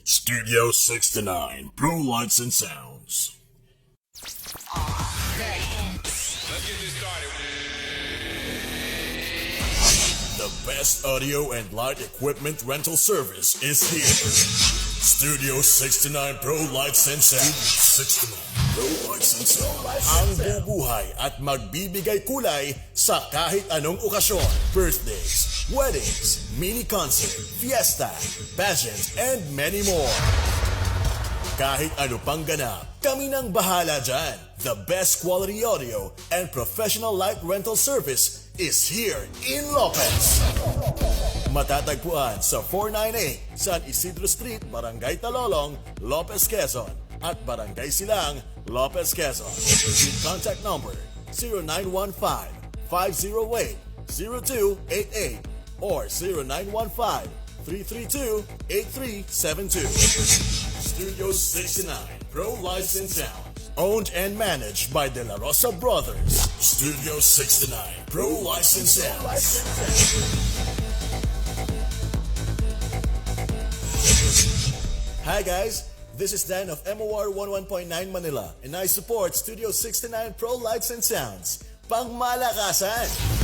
Studio 69 Pro Lights and Sounds. Let's get this started. The best audio and light equipment rental service is here. Studio 69 Pro Lights and Sounds. 69 Pro Lights and Sounds. Ang bubuhay at magbibigay kulay sa kahit anong okasyon. Birthdays, weddings, mini concert, fiesta, pageant, and many more. Kahit ano pang ganap, kami nang bahala dyan. The best quality audio and professional light rental service is here in Lopez. Matatagpuan sa 498 San Isidro Street, Barangay Talolong, Lopez, Quezon at Barangay Silang, Lopez, Quezon. With contact number 0915-508-0288 or 0915-332-8372. Studio 69 Pro Lights and Sound. Owned and managed by De La Rosa Brothers. Studio 69 Pro Lights and Sound. Hi guys, this is Dan of MOR 11.9 Manila and I support Studio 69 Pro Lights and Sounds. Pangmalakasan!